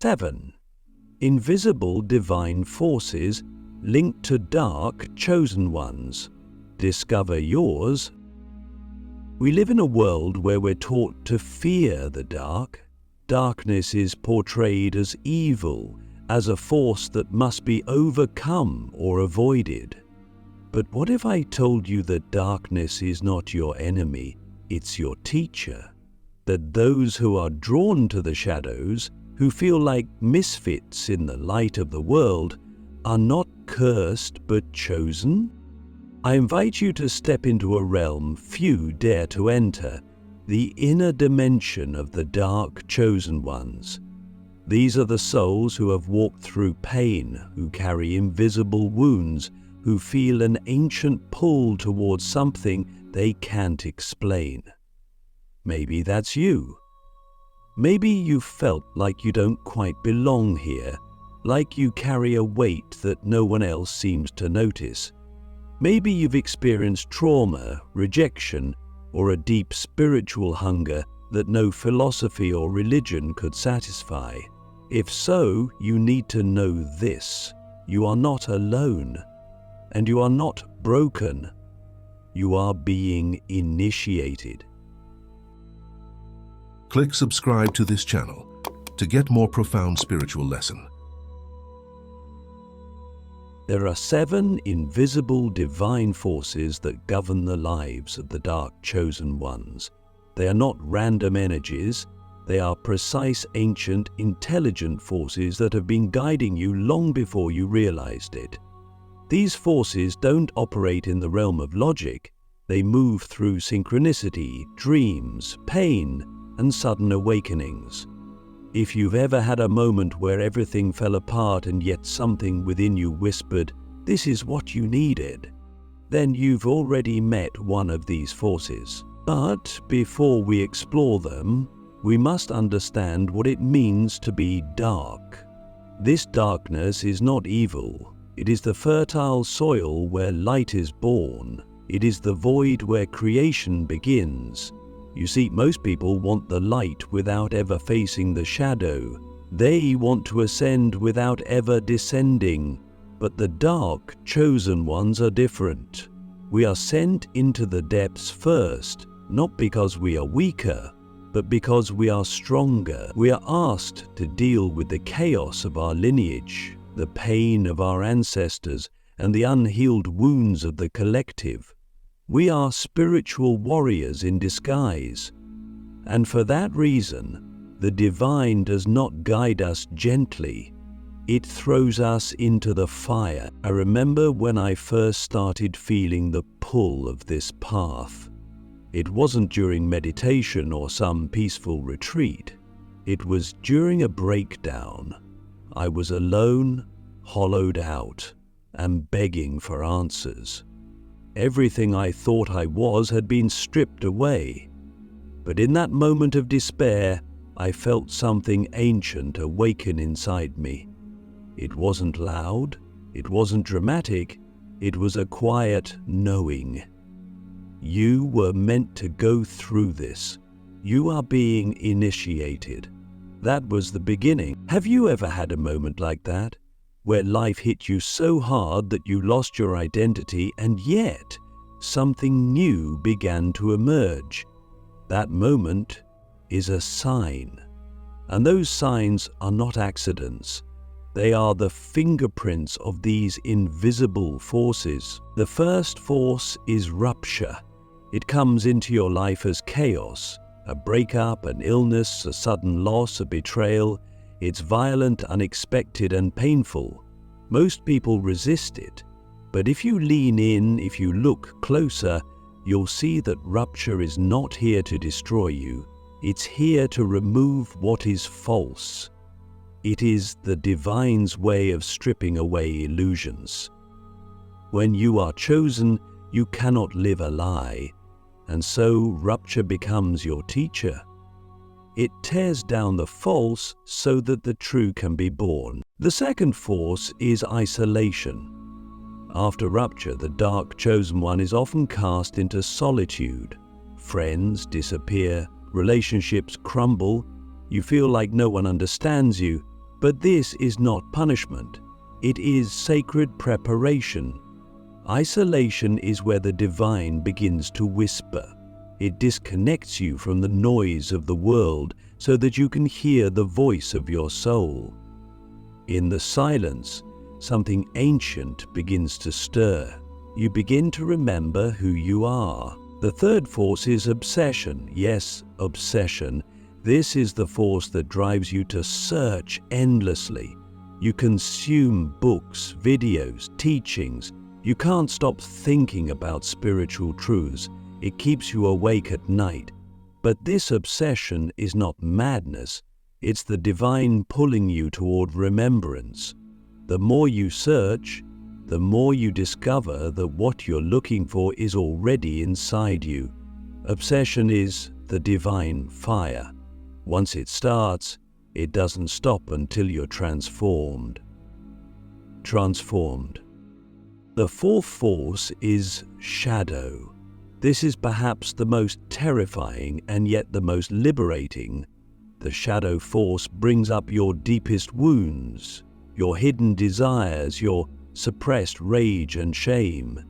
7. Invisible divine forces linked to dark chosen ones. Discover yours. We live in a world where we're taught to fear the dark. Darkness is portrayed as evil, as a force that must be overcome or avoided. But what if I told you that darkness is not your enemy, it's your teacher? That those who are drawn to the shadows, who feel like misfits in the light of the world, are not cursed but chosen? I invite you to step into a realm few dare to enter, the inner dimension of the dark chosen ones. These are the souls who have walked through pain, who carry invisible wounds, who feel an ancient pull towards something they can't explain. Maybe that's you. Maybe you felt like you don't quite belong here, like you carry a weight that no one else seems to notice. Maybe you've experienced trauma, rejection, or a deep spiritual hunger that no philosophy or religion could satisfy. If so, you need to know this: you are not alone, and you are not broken. You are being initiated. Click subscribe to this channel to get more profound spiritual lesson. There are 7 invisible divine forces that govern the lives of the dark chosen ones. They are not random energies. They are precise, ancient, intelligent forces that have been guiding you long before you realized it. These forces don't operate in the realm of logic. They move through synchronicity, dreams, pain, and sudden awakenings. If you've ever had a moment where everything fell apart and yet something within you whispered, "This is what you needed," then you've already met one of these forces. But before we explore them, we must understand what it means to be dark. This darkness is not evil. It is the fertile soil where light is born. It is the void where creation begins. You see, most people want the light without ever facing the shadow. They want to ascend without ever descending. But the dark chosen ones are different. We are sent into the depths first, not because we are weaker, but because we are stronger. We are asked to deal with the chaos of our lineage, the pain of our ancestors, and the unhealed wounds of the collective. We are spiritual warriors in disguise, and for that reason, the divine does not guide us gently. It throws us into the fire. I remember when I first started feeling the pull of this path. It wasn't during meditation or some peaceful retreat. It was during a breakdown. I was alone, hollowed out, and begging for answers. Everything I thought I was had been stripped away. But in that moment of despair, I felt something ancient awaken inside me. It wasn't loud, it wasn't dramatic, it was a quiet knowing. You were meant to go through this. You are being initiated. That was the beginning. Have you ever had a moment like that, where life hit you so hard that you lost your identity and yet something new began to emerge? That moment is a sign. And those signs are not accidents. They are the fingerprints of these invisible forces. The first force is rupture. It comes into your life as chaos, a breakup, an illness, a sudden loss, a betrayal. It's violent, unexpected, and painful. Most people resist it, but if you lean in, if you look closer, you'll see that rupture is not here to destroy you. It's here to remove what is false. It is the divine's way of stripping away illusions. When you are chosen, you cannot live a lie, and so rupture becomes your teacher. It tears down the false so that the true can be born. The second force is isolation. After rupture, the dark chosen one is often cast into solitude. Friends disappear, relationships crumble, you feel like no one understands you, But this is not punishment. It is sacred preparation. Isolation is where the divine begins to whisper. It disconnects you from the noise of the world so that you can hear the voice of your soul. In the silence, something ancient begins to stir. You begin to remember who you are. The third force is obsession. Yes, obsession. This is the force that drives you to search endlessly. You consume books, videos, teachings. You can't stop thinking about spiritual truths. It keeps you awake at night. But this obsession is not madness. It's the divine pulling you toward remembrance. The more you search, the more you discover that what you're looking for is already inside you. Obsession is the divine fire. Once it starts, it doesn't stop until you're transformed. Transformed. The fourth force is shadow. This is perhaps the most terrifying and yet the most liberating. The shadow force brings up your deepest wounds, your hidden desires, your suppressed rage and shame.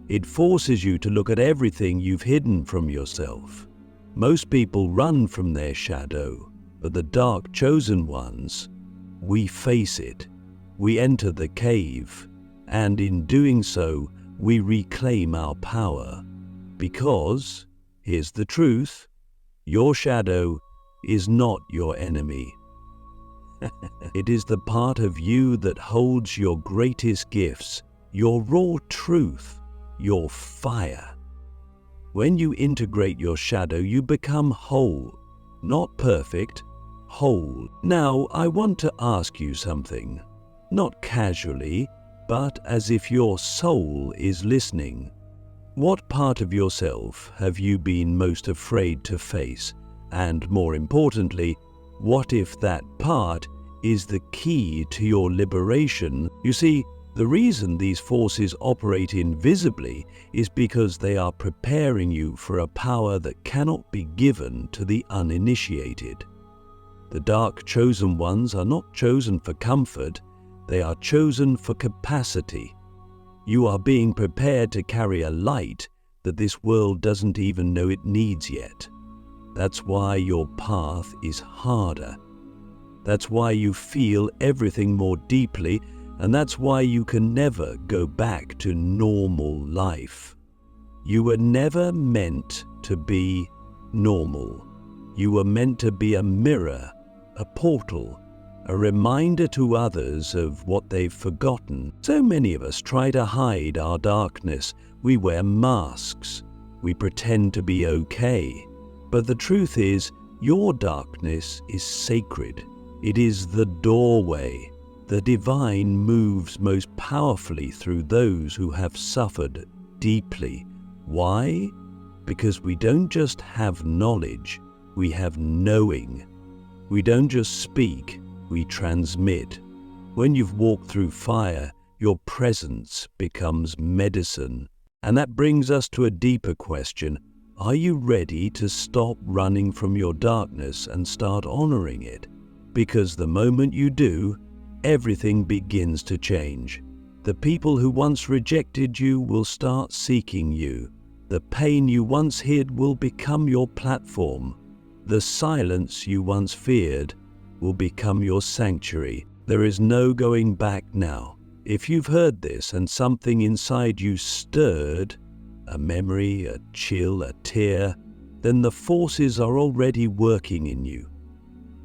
It forces you to look at everything you've hidden from yourself. Most people run from their shadow, but the dark chosen ones, we face it. We enter the cave, and in doing so, we reclaim our power. Because, here's the truth, your shadow is not your enemy. It is the part of you that holds your greatest gifts, your raw truth, your fire. When you integrate your shadow, you become whole, not perfect, whole. Now, I want to ask you something, not casually, but as if your soul is listening. What part of yourself have you been most afraid to face? And more importantly, what if that part is the key to your liberation? You see, the reason these forces operate invisibly is because they are preparing you for a power that cannot be given to the uninitiated. The dark chosen ones are not chosen for comfort, they are chosen for capacity. You are being prepared to carry a light that this world doesn't even know it needs yet. That's why your path is harder. That's why you feel everything more deeply, and that's why you can never go back to normal life. You were never meant to be normal. You were meant to be a mirror, a portal, a reminder to others of what they've forgotten. So many of us try to hide our darkness. We wear masks. We pretend to be okay. But the truth is, your darkness is sacred. It is the doorway. The divine moves most powerfully through those who have suffered deeply. Why? Because we don't just have knowledge, we have knowing. We don't just speak, we transmit. When you've walked through fire, your presence becomes medicine. And that brings us to a deeper question. Are you ready to stop running from your darkness and start honoring it? Because the moment you do, everything begins to change. The people who once rejected you will start seeking you. The pain you once hid will become your platform. The silence you once feared will become your sanctuary. There is no going back now. If you've heard this and something inside you stirred, a memory, a chill, a tear, then the forces are already working in you.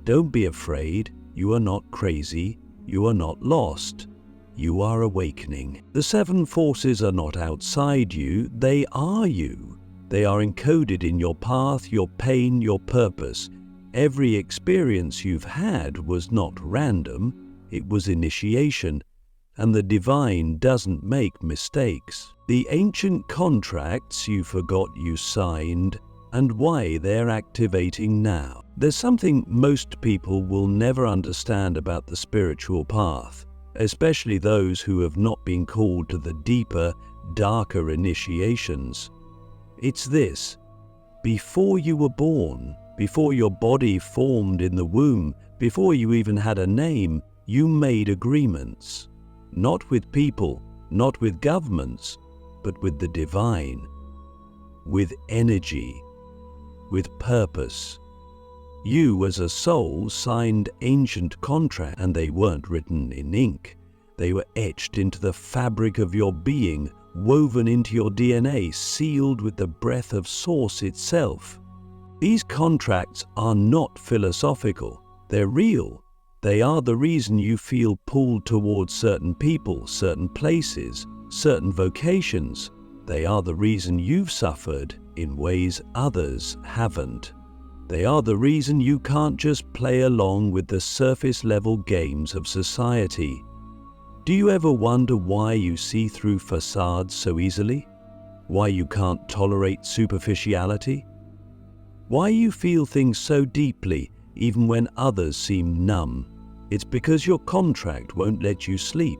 Don't be afraid. You are not crazy. You are not lost. You are awakening. The seven forces are not outside you. They are you. They are encoded in your path, your pain, your purpose. Every experience you've had was not random. It was initiation. And the divine doesn't make mistakes. The ancient contracts you forgot you signed and why they're activating now. There's something most people will never understand about the spiritual path, especially those who have not been called to the deeper, darker initiations. It's this: before you were born, before your body formed in the womb, Before you even had a name, you made agreements. Not with people, not with governments, but with the divine, with energy, with purpose. You as a soul signed ancient contracts, and they weren't written in ink. They were etched into the fabric of your being, woven into your DNA, sealed with the breath of Source itself. These contracts are not philosophical, they're real. They are the reason you feel pulled towards certain people, certain places, certain vocations. They are the reason you've suffered in ways others haven't. They are the reason you can't just play along with the surface-level games of society. Do you ever wonder why you see through facades so easily? Why you can't tolerate superficiality? Why you feel things so deeply even when others seem numb? It's because your contract won't let you sleep.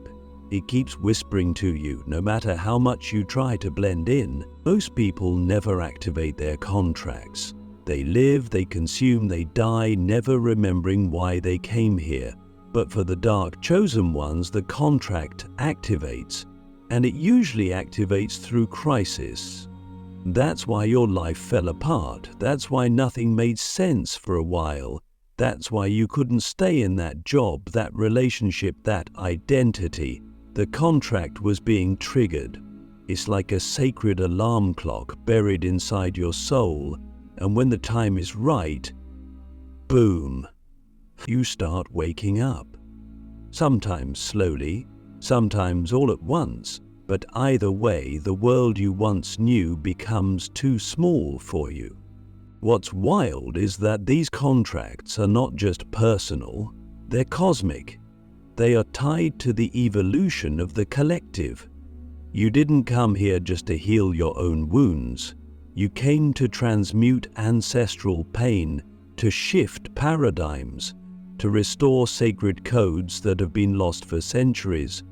It keeps whispering to you no matter how much you try to blend in. Most people never activate their contracts. They live, they consume, they die, never remembering why they came here. But for the dark chosen ones, the contract activates, and it usually activates through crisis. That's why your life fell apart. That's why nothing made sense for a while. That's why you couldn't stay in that job, that relationship, that identity. The contract was being triggered. It's like a sacred alarm clock buried inside your soul, and when the time is right, boom, you start waking up. Sometimes slowly, sometimes all at once, but either way, the world you once knew becomes too small for you. What's wild is that these contracts are not just personal, they're cosmic. They are tied to the evolution of the collective. You didn't come here just to heal your own wounds. You came to transmute ancestral pain, to shift paradigms, to restore sacred codes that have been lost for centuries.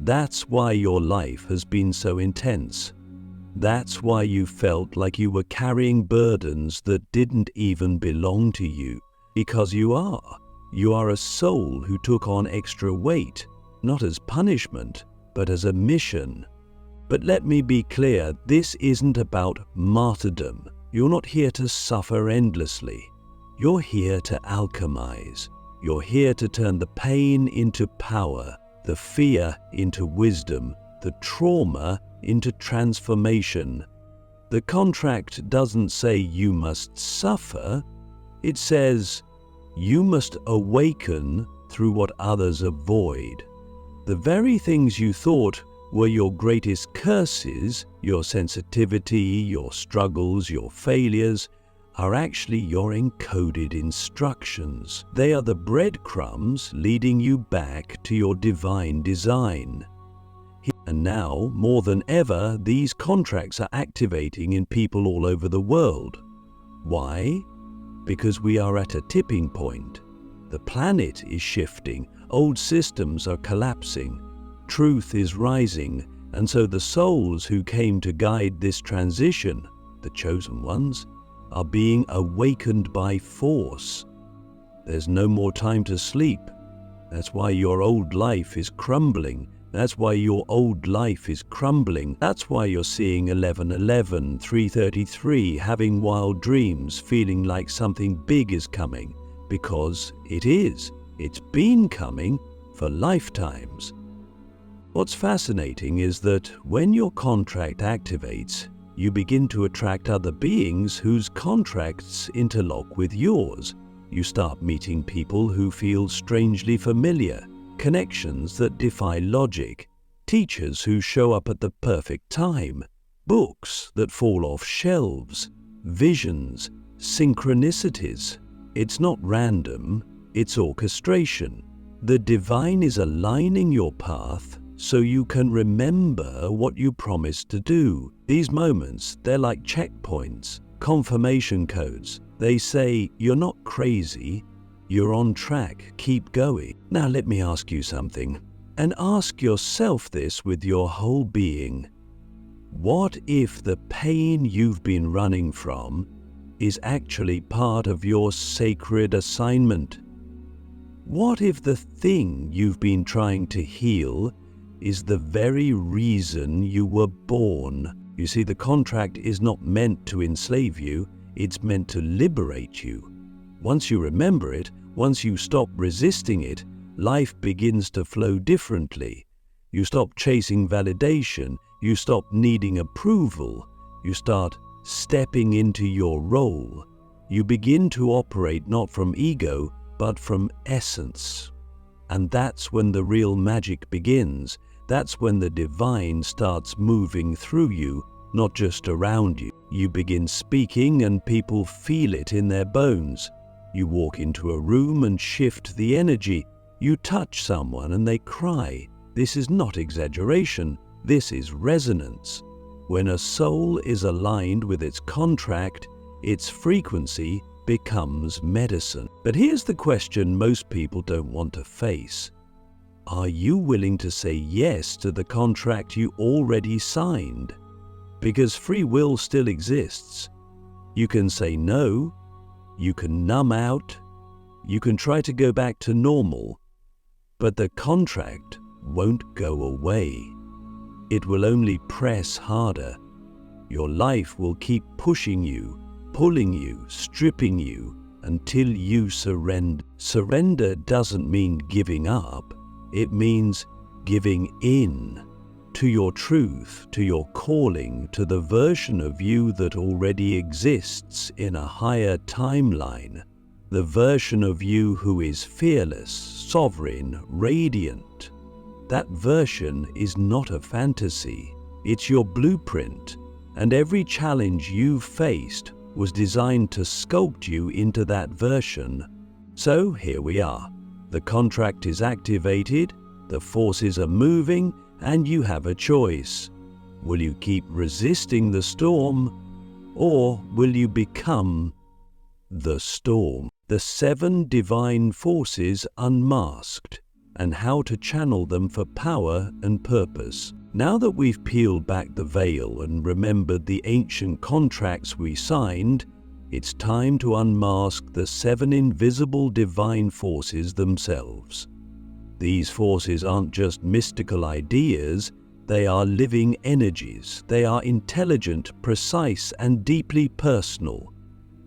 That's why your life has been so intense. That's why you felt like you were carrying burdens that didn't even belong to you. Because you are a soul who took on extra weight, not as punishment, but as a mission. But let me be clear, this isn't about martyrdom. You're not here to suffer endlessly. You're here to alchemize. You're here to turn the pain into power, the fear into wisdom, the trauma into transformation. The contract doesn't say you must suffer. It says you must awaken through what others avoid. The very things you thought were your greatest curses, your sensitivity, your struggles, your failures, are actually your encoded instructions. They are the breadcrumbs leading you back to your divine design. And now, more than ever, these contracts are activating in people all over the world. Why? Because we are at a tipping point. The planet is shifting, old systems are collapsing, truth is rising, and so the souls who came to guide this transition, the chosen ones, are being awakened by force. There's no more time to sleep. That's why your old life is crumbling. That's why your old life is crumbling. That's why you're seeing 11:11, 3:33, having wild dreams, feeling like something big is coming. Because it is. It's been coming for lifetimes. What's fascinating is that when your contract activates, you begin to attract other beings whose contracts interlock with yours. You start meeting people who feel strangely familiar, connections that defy logic, teachers who show up at the perfect time, books that fall off shelves, visions, synchronicities. It's not random, it's orchestration. The divine is aligning your path so you can remember what you promised to do. These moments, they're like checkpoints, confirmation codes. They say, you're not crazy, you're on track, keep going. Now let me ask you something, and ask yourself this with your whole being. What if the pain you've been running from is actually part of your sacred assignment? What if the thing you've been trying to heal is the very reason you were born? You see, the contract is not meant to enslave you, it's meant to liberate you. Once you remember it, once you stop resisting it, life begins to flow differently. You stop chasing validation, you stop needing approval, you start stepping into your role. You begin to operate not from ego, but from essence. And that's when the real magic begins. That's when the divine starts moving through you, not just around you. You begin speaking and people feel it in their bones. You walk into a room and shift the energy. You touch someone and they cry. This is not exaggeration, this is resonance. When a soul is aligned with its contract, its frequency becomes medicine. But here's the question most people don't want to face. Are you willing to say yes to the contract you already signed? Because free will still exists. You can say no, you can numb out, you can try to go back to normal, but the contract won't go away. It will only press harder. Your life will keep pushing you, pulling you, stripping you, until you surrender. Surrender doesn't mean giving up. It means giving in to your truth, to your calling, to the version of you that already exists in a higher timeline. The version of you who is fearless, sovereign, radiant. That version is not a fantasy. It's your blueprint, and every challenge you've faced was designed to sculpt you into that version. So here we are. The contract is activated, the forces are moving, and you have a choice. Will you keep resisting the storm, or will you become the storm? The 7 divine forces unmasked, and how to channel them for power and purpose. Now that we've peeled back the veil and remembered the ancient contracts we signed, it's time to unmask the 7 invisible divine forces themselves. These forces aren't just mystical ideas, they are living energies. They are intelligent, precise, and deeply personal.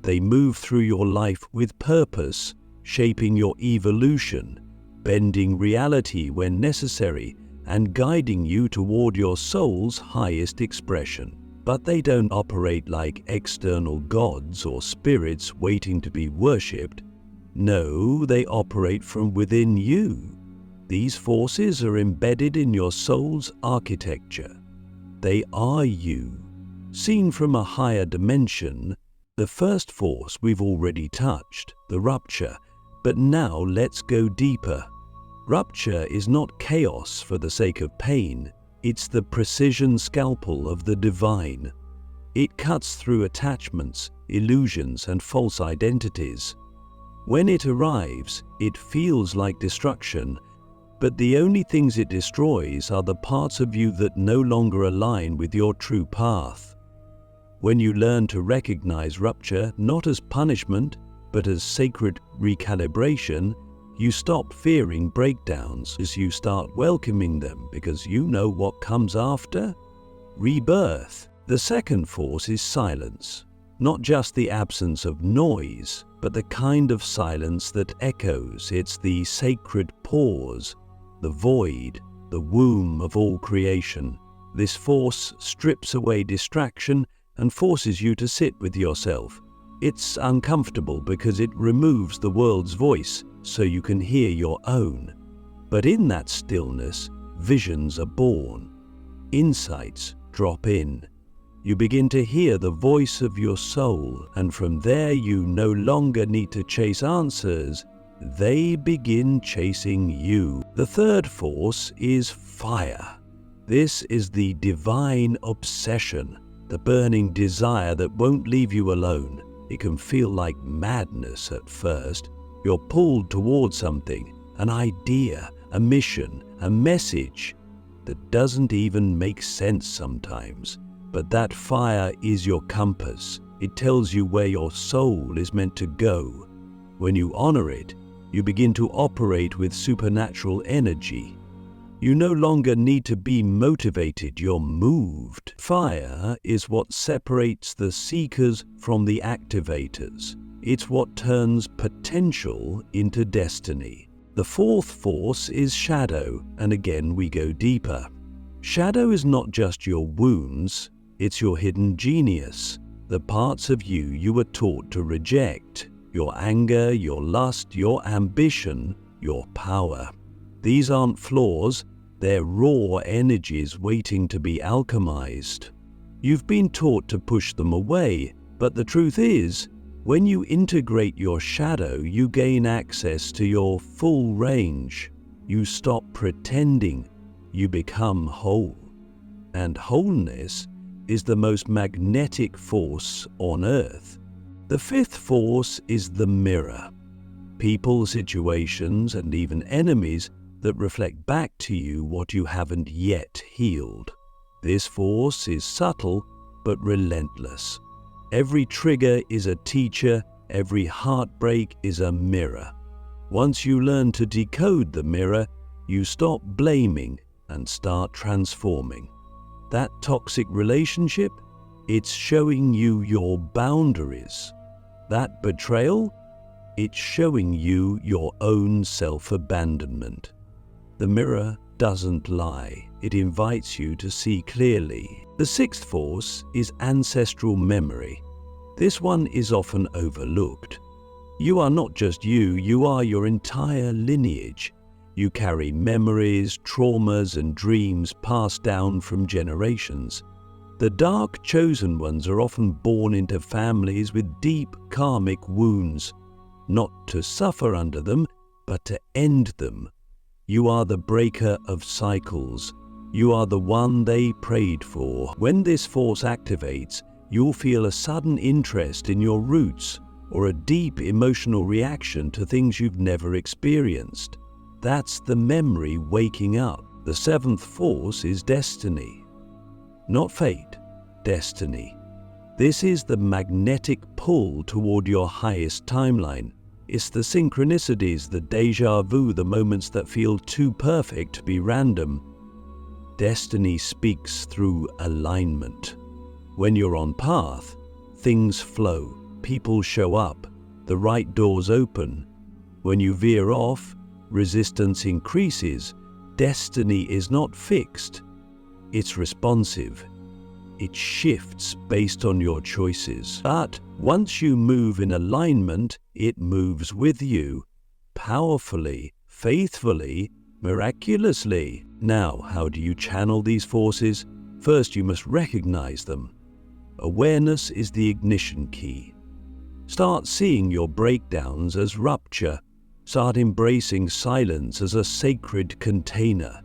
They move through your life with purpose, shaping your evolution, bending reality when necessary, and guiding you toward your soul's highest expression. But they don't operate like external gods or spirits waiting to be worshipped. No, they operate from within you. These forces are embedded in your soul's architecture. They are you. Seen from a higher dimension, the first force we've already touched, the rupture, but now let's go deeper. Rupture is not chaos for the sake of pain, it's the precision scalpel of the divine. It cuts through attachments, illusions, and false identities. When it arrives, it feels like destruction, but the only things it destroys are the parts of you that no longer align with your true path. When you learn to recognize rupture not as punishment, but as sacred recalibration, you stop fearing breakdowns as you start welcoming them because you know what comes after? Rebirth. The second force is silence. Not just the absence of noise, but the kind of silence that echoes. It's the sacred pause, the void, the womb of all creation. This force strips away distraction and forces you to sit with yourself. It's uncomfortable because it removes the world's voice so you can hear your own. But in that stillness, visions are born. Insights drop in. You begin to hear the voice of your soul, and from there you no longer need to chase answers. They begin chasing you. The third force is fire. This is the divine obsession, the burning desire that won't leave you alone. It can feel like madness at first. You're pulled towards something, an idea, a mission, a message that doesn't even make sense sometimes. But that fire is your compass. It tells you where your soul is meant to go. When you honor it, You begin to operate with supernatural energy. You no longer need to be motivated, you're moved. Fire is what separates the seekers from the activators. It's what turns potential into destiny. The fourth force is shadow, and again we go deeper. Shadow is not just your wounds, it's your hidden genius, the parts of you you were taught to reject, your anger, your lust, your ambition, your power. These aren't flaws, they're raw energies waiting to be alchemized. You've been taught to push them away, but the truth is, when you integrate your shadow, you gain access to your full range. You stop pretending, you become whole. And wholeness is the most magnetic force on Earth. The fifth force is the mirror. People, situations, and even enemies that reflect back to you what you haven't yet healed. This force is subtle but relentless. Every trigger is a teacher, every heartbreak is a mirror. Once you learn to decode the mirror, you stop blaming and start transforming. That toxic relationship, it's showing you your boundaries. That betrayal, it's showing you your own self-abandonment. The mirror doesn't lie, it invites you to see clearly. The sixth force is ancestral memory. This one is often overlooked. You are not just you, you are your entire lineage. You carry memories, traumas, and dreams passed down from generations. The dark chosen ones are often born into families with deep karmic wounds, not to suffer under them, but to end them. You are the breaker of cycles. You are the one they prayed for. When this force activates, you'll feel a sudden interest in your roots or a deep emotional reaction to things you've never experienced. That's the memory waking up. The seventh force is destiny. Not fate, destiny. This is the magnetic pull toward your highest timeline. It's the synchronicities, the déjà vu, the moments that feel too perfect to be random. Destiny speaks through alignment. When you're on path, things flow, people show up, the right doors open. When you veer off, resistance increases. Destiny is not fixed, it's responsive. It shifts based on your choices. But once you move in alignment, it moves with you, powerfully, faithfully, miraculously. Now, how do you channel these forces? First, you must recognize them. Awareness is the ignition key. Start seeing your breakdowns as rupture. Start embracing silence as a sacred container.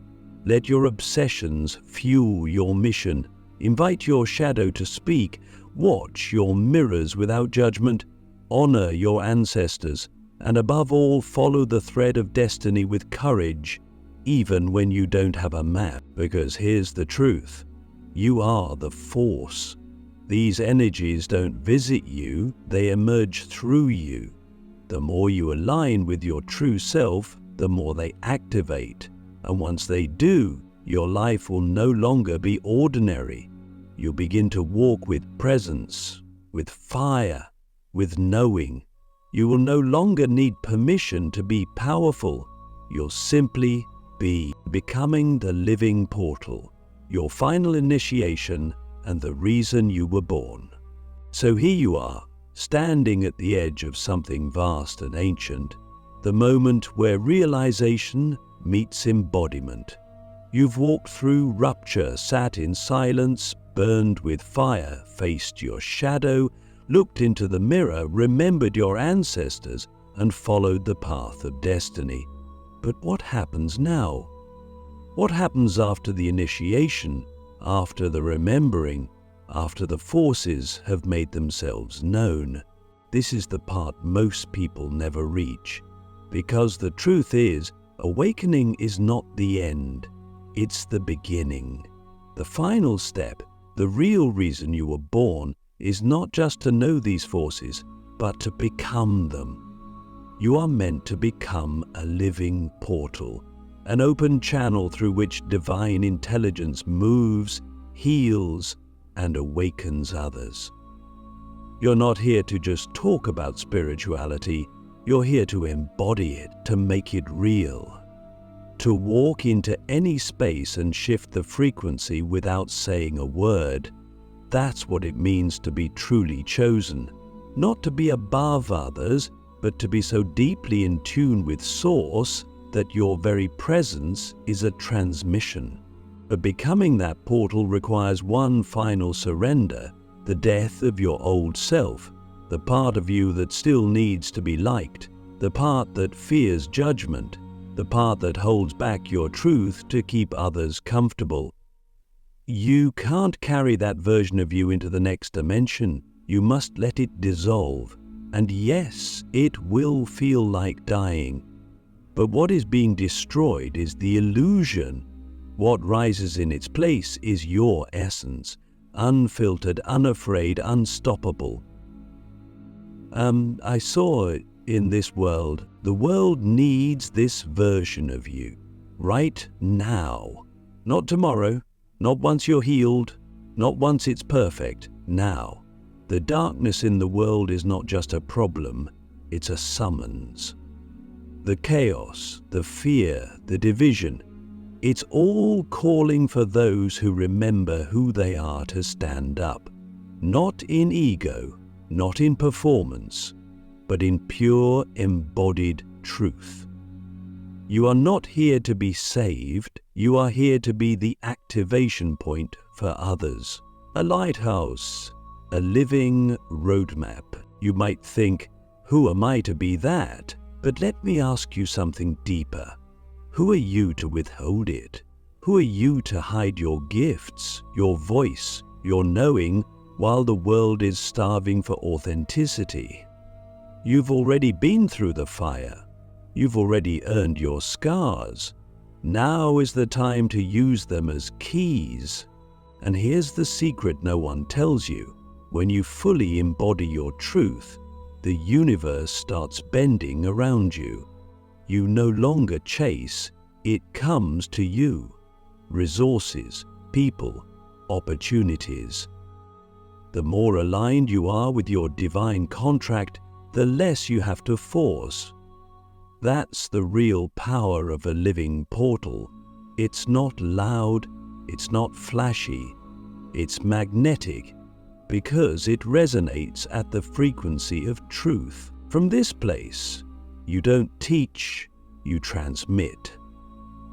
Let your obsessions fuel your mission. Invite your shadow to speak. Watch your mirrors without judgment. Honor your ancestors. And above all, follow the thread of destiny with courage, even when you don't have a map. Because here's the truth. You are the force. These energies don't visit you, they emerge through you. The more you align with your true self, the more they activate. And once they do, your life will no longer be ordinary. You'll begin to walk with presence, with fire, with knowing. You will no longer need permission to be powerful. You'll simply be becoming the living portal, your final initiation and the reason you were born. So here you are, standing at the edge of something vast and ancient, the moment where realization meets embodiment. You've walked through rupture, sat in silence, burned with fire, faced your shadow, looked into the mirror, remembered your ancestors, and followed the path of destiny. But what happens now? What happens after the initiation, after the remembering, after the forces have made themselves known? This is the part most people never reach. Because the truth is, awakening is not the end, it's the beginning. The final step, the real reason you were born, is not just to know these forces, but to become them. You are meant to become a living portal, an open channel through which divine intelligence moves, heals, and awakens others. You're not here to just talk about spirituality, you're here to embody it, to make it real. To walk into any space and shift the frequency without saying a word. That's what it means to be truly chosen. Not to be above others, but to be so deeply in tune with Source that your very presence is a transmission. But becoming that portal requires one final surrender, the death of your old self, the part of you that still needs to be liked, the part that fears judgment, the part that holds back your truth to keep others comfortable. You can't carry that version of you into the next dimension. You must let it dissolve. And yes, it will feel like dying. But what is being destroyed is the illusion. What rises in its place is your essence, unfiltered, unafraid, unstoppable. I saw in this world, the world needs this version of you, right now. Not tomorrow, not once you're healed, not once it's perfect, now. The darkness in the world is not just a problem, it's a summons. The chaos, the fear, the division, it's all calling for those who remember who they are to stand up. Not in ego, not in performance, but in pure embodied truth. You are not here to be saved, you are here to be the activation point for others. A lighthouse, a living roadmap. You might think, who am I to be that? But let me ask you something deeper. Who are you to withhold it? Who are you to hide your gifts, your voice, your knowing, while the world is starving for authenticity? You've already been through the fire. You've already earned your scars. Now is the time to use them as keys. And here's the secret no one tells you. When you fully embody your truth, the universe starts bending around you. You no longer chase, it comes to you. Resources, people, opportunities. The more aligned you are with your divine contract, the less you have to force. That's the real power of a living portal. It's not loud, it's not flashy, it's magnetic, because it resonates at the frequency of truth. From this place, you don't teach, you transmit.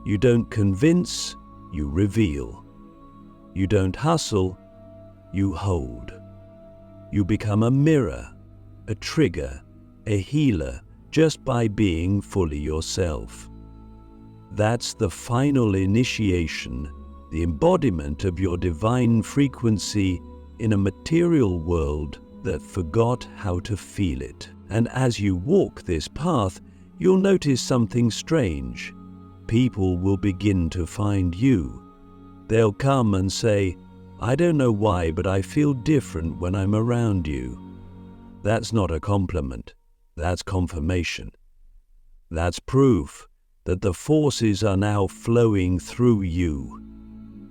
You don't convince, you reveal. You don't hustle, you hold. You become a mirror, a trigger, a healer, just by being fully yourself. That's the final initiation, the embodiment of your divine frequency in a material world that forgot how to feel it. And as you walk this path, you'll notice something strange. People will begin to find you. They'll come and say, I don't know why, but I feel different when I'm around you. That's not a compliment. That's confirmation. That's proof that the forces are now flowing through you.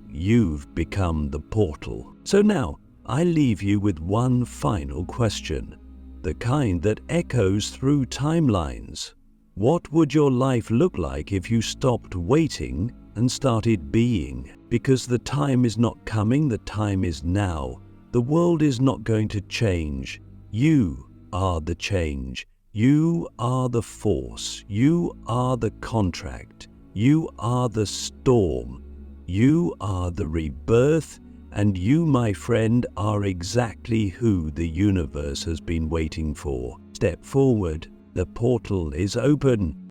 You've become the portal. So now, I leave you with one final question, the kind that echoes through timelines. What would your life look like if you stopped waiting and started being? Because the time is not coming, the time is now. The world is not going to change. You are the change. You are the force. You are the contract. You are the storm. You are the rebirth. And you, my friend, are exactly who the universe has been waiting for. Step forward. The portal is open.